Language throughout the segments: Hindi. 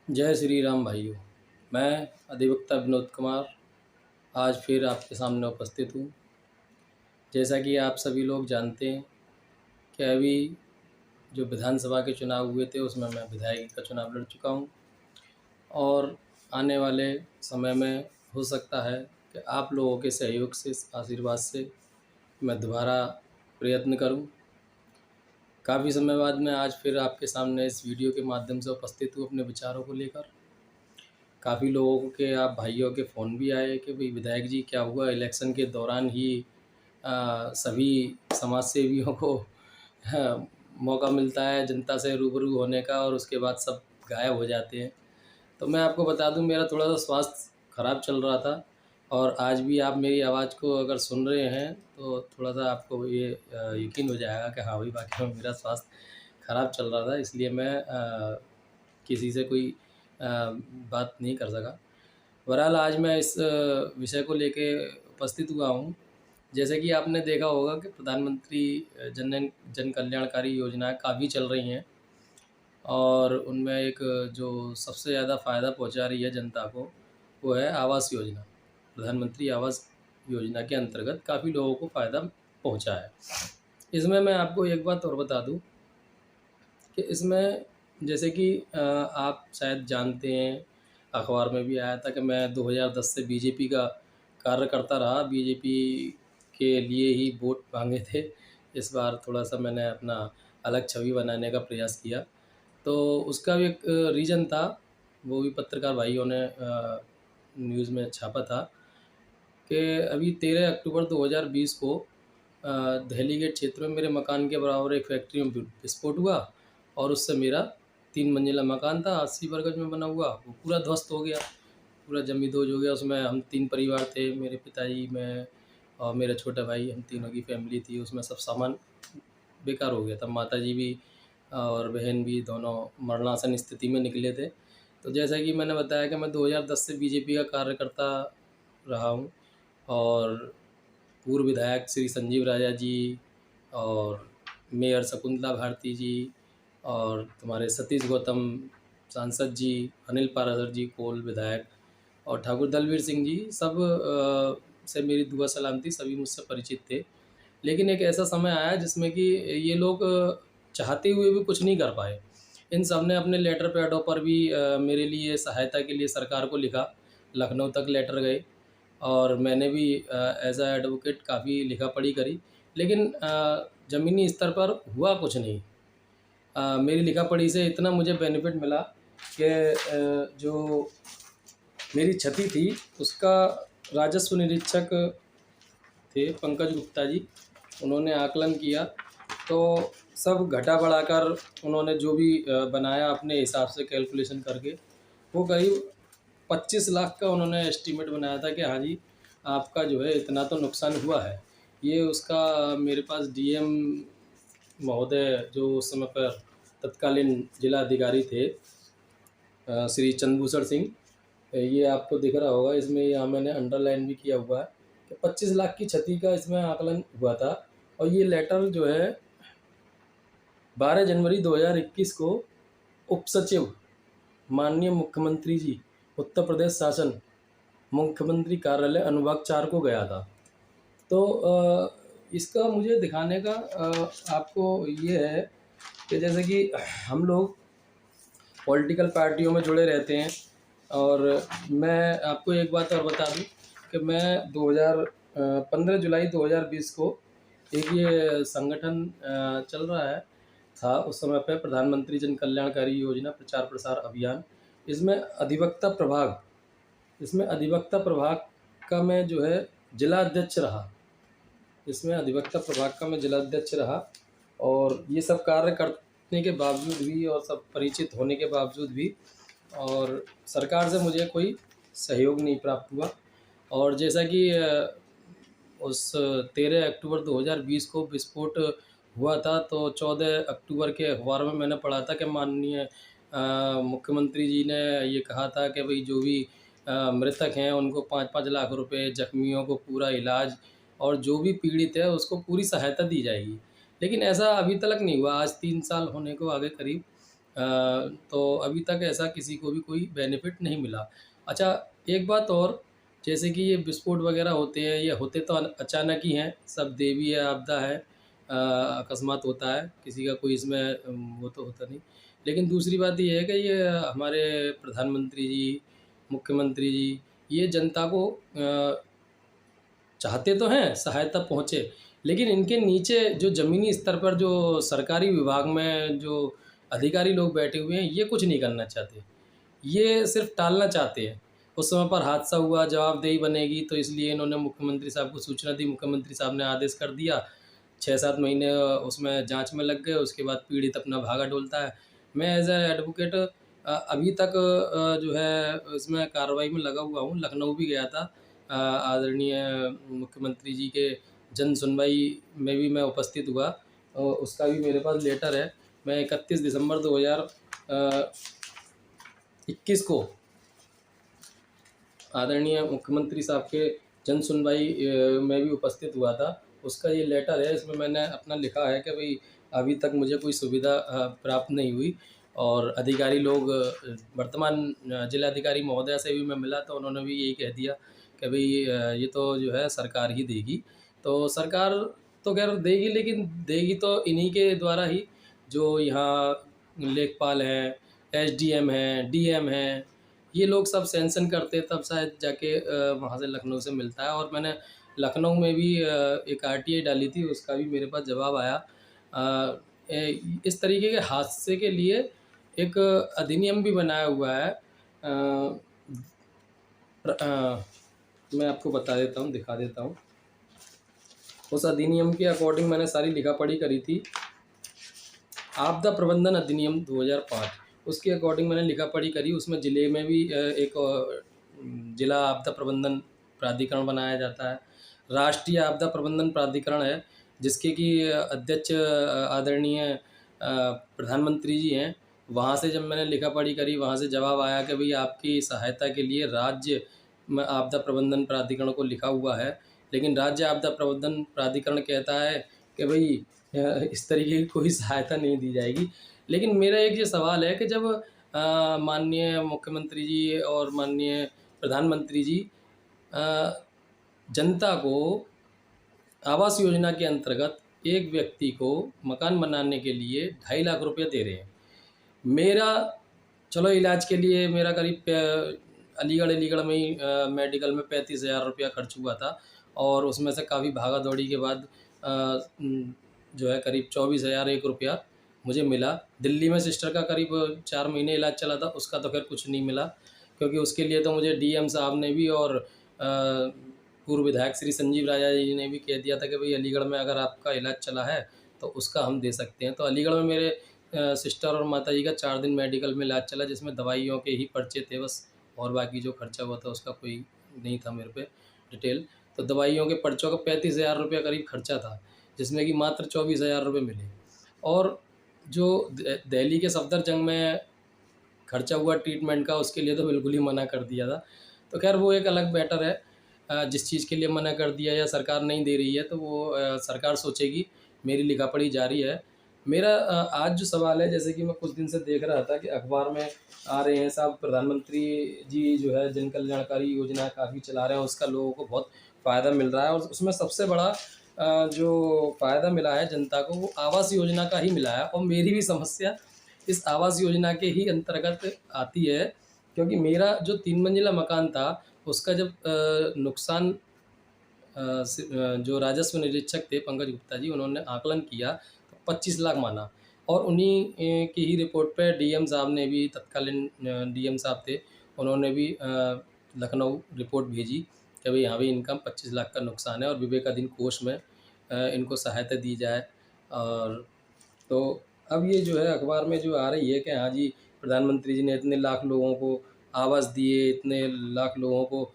जय श्री राम भाइयों। मैं अधिवक्ता विनोद कुमार आज फिर आपके सामने उपस्थित हूँ। जैसा कि आप सभी लोग जानते हैं कि अभी जो विधानसभा के चुनाव हुए थे उसमें मैं विधायक का चुनाव लड़ चुका हूँ और आने वाले समय में हो सकता है कि आप लोगों के सहयोग से, आशीर्वाद से मैं दोबारा प्रयत्न करूँ। काफ़ी समय बाद मैं आज फिर आपके सामने इस वीडियो के माध्यम से उपस्थित हूँ अपने विचारों को लेकर। काफ़ी लोगों के, आप भाइयों के फ़ोन भी आए कि भाई विधायक जी क्या हुआ, इलेक्शन के दौरान ही सभी समाज सेवियों को मौका मिलता है जनता से रूबरू होने का और उसके बाद सब गायब हो जाते हैं। तो मैं आपको बता दूं, मेरा थोड़ा सा स्वास्थ्य ख़राब चल रहा था और आज भी आप मेरी आवाज़ को अगर सुन रहे हैं तो थोड़ा सा आपको ये यकीन हो जाएगा कि हाँ भाई, वाकई में मेरा स्वास्थ्य ख़राब चल रहा था, इसलिए मैं किसी से कोई बात नहीं कर सका। बहरहाल आज मैं इस विषय को लेके उपस्थित हुआ हूँ। जैसे कि आपने देखा होगा कि प्रधानमंत्री जन कल्याणकारी योजनाएं काफ़ी चल रही हैं और उनमें एक जो सबसे ज़्यादा फ़ायदा पहुंचा रही है जनता को, वो है आवास योजना। प्रधानमंत्री आवास योजना के अंतर्गत काफ़ी लोगों को फ़ायदा पहुंचा है। इसमें मैं आपको एक बात और बता दूं कि इसमें, जैसे कि आप शायद जानते हैं, अखबार में भी आया था कि मैं 2010 से बीजेपी का कार्य करता रहा, बीजेपी के लिए ही वोट मांगे थे। इस बार थोड़ा-सा मैंने अपना अलग छवि बनाने का प्रयास किया। तो उसका भी एक रीज़न था, वो भी पत्रकार भाइयों ने न्यूज़ में छापा था कि अभी 13 अक्टूबर 2020 को दहली गेट क्षेत्र में मेरे मकान के बराबर एक फैक्ट्री में विस्फोट हुआ और उससे मेरा 3 मंजिला मकान था 80 वर्ग में बना हुआ, वो पूरा ध्वस्त हो गया, पूरा जमी-दोज हो गया। उसमें हम 3 परिवार थे, मेरे पिताजी, मैं और मेरा छोटा भाई, हम तीनों की फैमिली थी। उसमें सब सामान बेकार हो गया था। माताजी भी और बहन भी दोनों मरणासन स्थिति में निकले थे। तो जैसा कि मैंने बताया कि मैं 2010 से बीजेपी का कार्यकर्ता रहा हूँ और पूर्व विधायक श्री संजीव राजा जी और मेयर शकुंतला भारती जी और तुम्हारे सतीश गौतम सांसद जी, अनिल पाराशर जी कोल विधायक और ठाकुर दलवीर सिंह जी, सब से मेरी दुआ सलाम थी, सभी मुझसे परिचित थे। लेकिन एक ऐसा समय आया जिसमें कि ये लोग चाहते हुए भी कुछ नहीं कर पाए। इन सब ने अपने लेटर पैडों पर भी मेरे लिए सहायता के लिए सरकार को लिखा, लखनऊ तक लेटर गए और मैंने भी एज़ अ एडवोकेट काफ़ी लिखा-पढ़ी करी, लेकिन ज़मीनी स्तर पर हुआ कुछ नहीं। मेरी लिखा-पढ़ी से इतना मुझे बेनिफिट मिला कि जो मेरी क्षति थी उसका राजस्व निरीक्षक थे पंकज गुप्ता जी, उन्होंने आकलन किया तो सब घटा बढ़ाकर उन्होंने जो भी बनाया अपने हिसाब से कैलकुलेशन करके, वो करीब 25 लाख का उन्होंने एस्टीमेट बनाया था कि हाँ जी, आपका जो है इतना तो नुकसान हुआ है। ये उसका मेरे पास डीएम महोदय जो उस समय पर तत्कालीन जिला अधिकारी थे, श्री चंद्रभूषण सिंह, ये आपको दिख रहा होगा, इसमें यहाँ मैंने अंडरलाइन भी किया हुआ है कि 25 लाख की क्षति का इसमें आकलन हुआ था। और ये लेटर जो है 12 जनवरी 2021 को उप सचिव माननीय मुख्यमंत्री जी, उत्तर प्रदेश शासन, मुख्यमंत्री कार्यालय अनुभाग 4 को गया था। तो इसका मुझे दिखाने का आपको ये है कि जैसे कि हम लोग पॉलिटिकल पार्टियों में जुड़े रहते हैं और मैं आपको एक बात और बता दूं कि मैं 15 जुलाई 2020 को एक ये संगठन चल रहा है था उस समय पे, प्रधानमंत्री जन कल्याणकारी योजना प्रचार प्रसार अभियान। इसमें अधिवक्ता प्रभाग का मैं जो है जिला अध्यक्ष रहा। और ये सब कार्य करने के बावजूद भी और सब परिचित होने के बावजूद भी और सरकार से मुझे कोई सहयोग नहीं प्राप्त हुआ। और जैसा कि उस 13 अक्टूबर 2020 को विस्फोट हुआ था तो 14 अक्टूबर के अखबार में मैंने पढ़ा था कि माननीय मुख्यमंत्री जी ने ये कहा था कि भाई जो भी मृतक हैं उनको 5-5 लाख रुपए, जख्मियों को पूरा इलाज और जो भी पीड़ित है उसको पूरी सहायता दी जाएगी। लेकिन ऐसा अभी तक नहीं हुआ। आज 3 साल होने को आ गए करीब, तो अभी तक ऐसा किसी को भी कोई बेनिफिट नहीं मिला। अच्छा, एक बात और, जैसे कि ये विस्फोट वगैरह होते हैं, ये होते तो अचानक ही हैं, सब दैवीय आपदा है, अकस्मात होता है, किसी का कोई इसमें वो तो होता नहीं। लेकिन दूसरी बात ये है कि ये हमारे प्रधानमंत्री जी, मुख्यमंत्री जी, ये जनता को चाहते तो हैं सहायता पहुँचे, लेकिन इनके नीचे जो ज़मीनी स्तर पर जो सरकारी विभाग में जो अधिकारी लोग बैठे हुए हैं, ये कुछ नहीं करना चाहते। ये सिर्फ़ टालना चाहते हैं। उस समय पर हादसा हुआ, जवाबदेही बनेगी, तो इसलिए इन्होंने मुख्यमंत्री साहब को सूचना दी, मुख्यमंत्री साहब ने आदेश कर दिया, 6-7 महीने उसमें जाँच में लग गए, उसके बाद पीड़ित अपना भागा डोलता है। मैं एज़ ए एडवोकेट अभी तक जो है इसमें कार्रवाई में लगा हुआ हूँ। लखनऊ भी गया था, आदरणीय मुख्यमंत्री जी के जन सुनवाई में भी मैं उपस्थित हुआ, उसका भी मेरे पास लेटर है। मैं 31 दिसंबर 2021 को आदरणीय मुख्यमंत्री साहब के जन सुनवाई में भी उपस्थित हुआ था। उसका ये लेटर है, इसमें मैंने अपना लिखा है कि भई अभी तक मुझे कोई सुविधा प्राप्त नहीं हुई, और अधिकारी लोग वर्तमान जिलाधिकारी महोदया से भी मैं मिला, तो उन्होंने भी यही कह दिया कि भई ये तो जो है सरकार ही देगी। तो सरकार तो ख़ैर देगी, लेकिन देगी तो इन्हीं के द्वारा ही, जो यहाँ लेखपाल हैं, एसडीएम हैं, डीएम हैं, ये लोग सब सैंक्शन करते तब शायद जाके वहाँ से लखनऊ से मिलता है। और मैंने लखनऊ में भी एक आरटीआई डाली थी, उसका भी मेरे पास जवाब आया। इस तरीके के हादसे के लिए एक अधिनियम भी बनाया हुआ है। मैं आपको बता देता हूँ, दिखा देता हूँ। उस अधिनियम के अकॉर्डिंग मैंने सारी लिखा पढ़ी करी थी। आपदा प्रबंधन अधिनियम 2005, उसके अकॉर्डिंग मैंने लिखा पढ़ी करी। उसमें ज़िले में भी एक जिला आपदा प्रबंधन प्राधिकरण बनाया जाता है। राष्ट्रीय आपदा प्रबंधन प्राधिकरण है, जिसके कि अध्यक्ष आदरणीय प्रधानमंत्री जी हैं। वहाँ से जब मैंने लिखा पढ़ी करी, वहाँ से जवाब आया कि भई आपकी सहायता के लिए राज्य में आपदा प्रबंधन प्राधिकरण को लिखा हुआ है, लेकिन राज्य आपदा प्रबंधन प्राधिकरण कहता है कि भई इस तरीके की कोई सहायता नहीं दी जाएगी। लेकिन मेरा एक ये सवाल है कि जब माननीय मुख्यमंत्री जी और माननीय प्रधानमंत्री जी अ, जनता को आवास योजना के अंतर्गत एक व्यक्ति को मकान बनाने के लिए 2.5 लाख रुपए दे रहे हैं। मेरा चलो इलाज के लिए मेरा करीब अलीगढ़ में ही मेडिकल में 35,000 रुपया खर्च हुआ था, और उसमें से काफ़ी भागा-दौड़ी के बाद जो है करीब 24,001 रुपया मुझे मिला। दिल्ली में सिस्टर का करीब 4 महीने इलाज चला था, उसका तो ख़ैर कुछ नहीं मिला, क्योंकि उसके लिए तो मुझे डीएम साहब ने भी और पूर्व विधायक श्री संजीव राजा जी ने भी कह दिया था कि भई अलीगढ़ में अगर आपका इलाज चला है, तो उसका हम दे सकते हैं। तो अलीगढ़ में मेरे सिस्टर और माताजी का 4 दिन मेडिकल में इलाज चला, जिसमें दवाइयों के ही पर्चे थे बस, और बाकी जो खर्चा हुआ था उसका कोई नहीं था मेरे पे डिटेल। तो दवाइयों के पर्चों का 35,000 रुपया करीब खर्चा था, जिसमें कि मात्र 24,000 रुपये मिले। और जो दिल्ली के सफदरजंग में खर्चा हुआ ट्रीटमेंट का, उसके लिए तो बिल्कुल ही मना कर दिया था। तो ख़ैर वो एक अलग मैटर है। जिस चीज़ के लिए मना कर दिया या सरकार नहीं दे रही है, तो वो सरकार सोचेगी। मेरी लिखा-पढ़ी जारी है। मेरा आज जो सवाल है, जैसे कि मैं कुछ दिन से देख रहा था कि अखबार में आ रहे हैं साहब, प्रधानमंत्री जी जो है जन कल्याणकारी योजना काफ़ी चला रहे हैं, उसका लोगों को बहुत फ़ायदा मिल रहा है, और उसमें सबसे बड़ा जो फ़ायदा मिला है जनता को, वो आवास योजना का ही मिला है। और मेरी भी समस्या इस आवास योजना के ही अंतर्गत आती है, क्योंकि मेरा जो 3 मंजिला मकान था, उसका जब नुकसान जो राजस्व निरीक्षक थे पंकज गुप्ता जी, उन्होंने आकलन किया तो 25 लाख माना। और उन्हीं की ही रिपोर्ट पे डीएम साहब ने भी, तत्कालीन डीएम साहब थे, उन्होंने भी लखनऊ रिपोर्ट भेजी कि भाई यहाँ भी इनका 25 लाख का नुकसान है, और विवेकाधीन कोष में इनको सहायता दी जाए। और तो अब ये जो है अखबार में जो आ रही है कि हाँ जी, प्रधानमंत्री जी ने इतने लाख लोगों को आवास दिए, इतने लाख लोगों को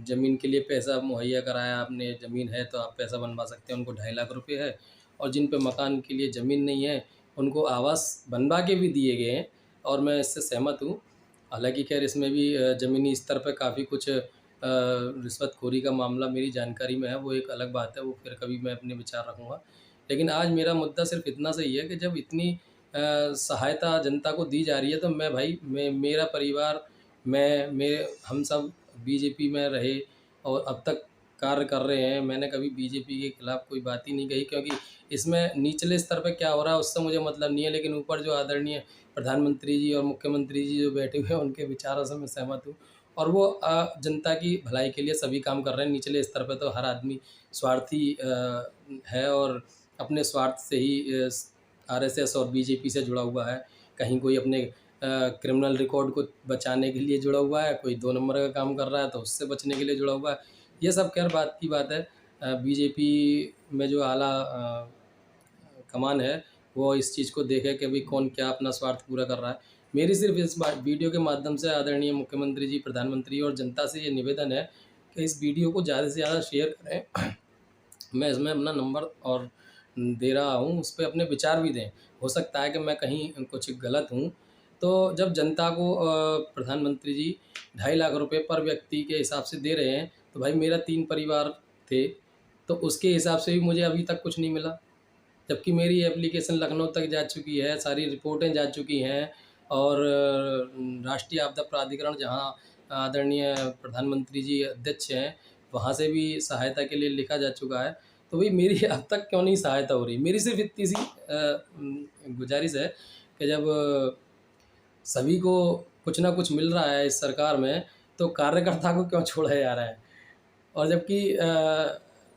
ज़मीन के लिए पैसा मुहैया कराया, आपने ज़मीन है तो आप पैसा बनवा सकते हैं, उनको 2.5 लाख रुपए है। और जिन पे मकान के लिए ज़मीन नहीं है, उनको आवास बनवा के भी दिए गए हैं, और मैं इससे सहमत हूँ। हालाँकि खैर इसमें भी ज़मीनी स्तर पे काफ़ी कुछ रिश्वतखोरी का मामला मेरी जानकारी में है, वो एक अलग बात है, वो फिर कभी मैं अपने विचार रखूँगा। लेकिन आज मेरा मुद्दा सिर्फ़ इतना सा ही है कि जब इतनी सहायता जनता को दी जा रही है, तो मैं भाई मेरा परिवार, मेरे हम सब बीजेपी में रहे और अब तक कार्य कर रहे हैं। मैंने कभी बीजेपी के खिलाफ कोई बात ही नहीं कही, क्योंकि इसमें निचले स्तर पे क्या हो रहा है उससे मुझे मतलब नहीं है, लेकिन ऊपर जो आदरणीय प्रधानमंत्री जी और मुख्यमंत्री जी जो बैठे हुए हैं उनके विचारों से मैं सहमत हूँ। और वो जनता की भलाई के लिए सभी काम कर रहे हैं। निचले स्तर पे तो हर आदमी स्वार्थी है और अपने स्वार्थ से ही आरएसएस और बीजेपी से जुड़ा हुआ है। कहीं कोई अपने क्रिमिनल रिकॉर्ड को बचाने के लिए जुड़ा हुआ है, कोई 2 नंबर का काम कर रहा है तो उससे बचने के लिए जुड़ा हुआ है। ये सब खैर बात की बात है। बीजेपी में जो आला कमान है वो इस चीज़ को देखे कि भाई कौन क्या अपना स्वार्थ पूरा कर रहा है। मेरी सिर्फ इस वीडियो के माध्यम से आदरणीय मुख्यमंत्री जी, प्रधानमंत्री और जनता से ये निवेदन है कि इस वीडियो को ज़्यादा से ज़्यादा शेयर करें। मैं इसमें अपना नंबर और दे रहा हूँ, उस पे अपने विचार भी दें। हो सकता है कि मैं कहीं कुछ गलत हूँ। तो जब जनता को प्रधानमंत्री जी 2.5 लाख रुपए पर व्यक्ति के हिसाब से दे रहे हैं, तो भाई मेरा 3 परिवार थे, तो उसके हिसाब से भी मुझे अभी तक कुछ नहीं मिला। जबकि मेरी एप्लीकेशन लखनऊ तक जा चुकी है, सारी रिपोर्टें जा चुकी हैं और राष्ट्रीय आपदा प्राधिकरण, जहाँ आदरणीय प्रधानमंत्री जी अध्यक्ष हैं, वहाँ से भी सहायता के लिए लिखा जा चुका है। तो भाई मेरी अब तक क्यों नहीं सहायता हो रही? मेरी सिर्फ़ इतनी सी गुज़ारिश है कि जब सभी को कुछ ना कुछ मिल रहा है इस सरकार में, तो कार्यकर्ता को क्यों छोड़ा जा रहा है? और जबकि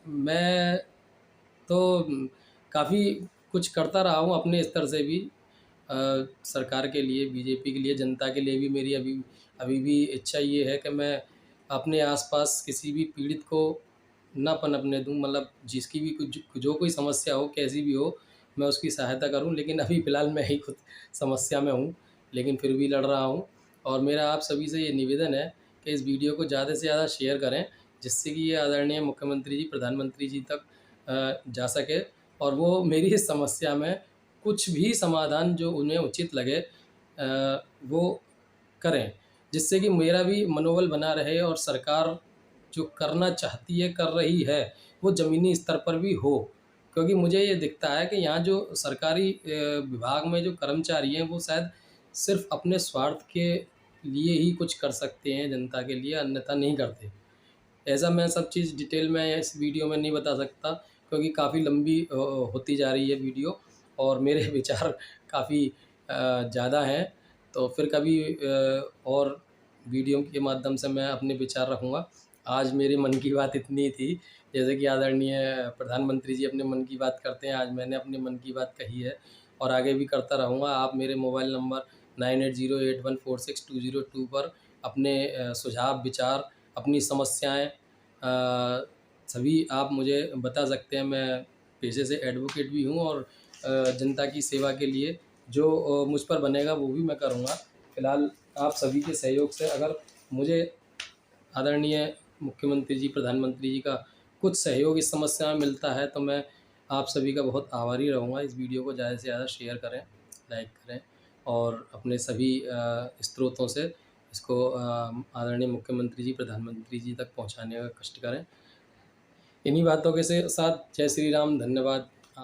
मैं तो काफ़ी कुछ करता रहा हूँ अपने स्तर से भी, सरकार के लिए, बीजेपी के लिए, जनता के लिए भी मेरी अभी अभी भी इच्छा ये है कि मैं अपने आसपास किसी भी पीड़ित को ना पनपने दूँ। मतलब जिसकी भी कुछ जो कोई समस्या हो, कैसी भी हो, मैं उसकी सहायता करूँ। लेकिन अभी फ़िलहाल मैं ही खुद समस्या में हूँ, लेकिन फिर भी लड़ रहा हूँ। और मेरा आप सभी से ये निवेदन है कि इस वीडियो को ज़्यादा से ज़्यादा शेयर करें, जिससे कि ये आदरणीय मुख्यमंत्री जी, प्रधानमंत्री जी तक जा सके और वो मेरी इस समस्या में कुछ भी समाधान जो उन्हें उचित लगे वो करें। जिससे कि मेरा भी मनोबल बना रहे और सरकार जो करना चाहती है, कर रही है, वो ज़मीनी स्तर पर भी हो। क्योंकि मुझे ये दिखता है कि यहाँ जो सरकारी विभाग में जो कर्मचारी हैं, वो शायद सिर्फ़ अपने स्वार्थ के लिए ही कुछ कर सकते हैं जनता के लिए, अन्यथा नहीं करते। ऐसा मैं सब चीज़ डिटेल में इस वीडियो में नहीं बता सकता, क्योंकि काफ़ी लंबी होती जा रही है वीडियो और मेरे विचार काफ़ी ज़्यादा हैं। तो फिर कभी और वीडियो के माध्यम से मैं अपने विचार रखूँगा। आज मेरे मन की बात इतनी थी, जैसे कि आदरणीय प्रधानमंत्री जी अपने मन की बात करते हैं, आज मैंने अपने मन की बात कही है और आगे भी करता रहूँगा। आप मेरे मोबाइल नंबर 9808146202 पर अपने सुझाव, विचार, अपनी समस्याएँ सभी आप मुझे बता सकते हैं। मैं पेशे से एडवोकेट भी हूँ और जनता की सेवा के लिए जो मुझ पर बनेगा वो भी मैं करूँगा। फ़िलहाल आप सभी के सहयोग से अगर मुझे आदरणीय मुख्यमंत्री जी, प्रधानमंत्री जी का कुछ सहयोग इस समस्या में मिलता है, तो मैं आप सभी का बहुत आभारी रहूँगा। इस वीडियो को ज़्यादा से ज़्यादा शेयर करें, लाइक करें और अपने सभी स्रोतों से इसको आदरणीय मुख्यमंत्री जी, प्रधानमंत्री जी तक पहुँचाने का कष्ट करें। इन्हीं बातों के से साथ जय श्री राम, धन्यवाद।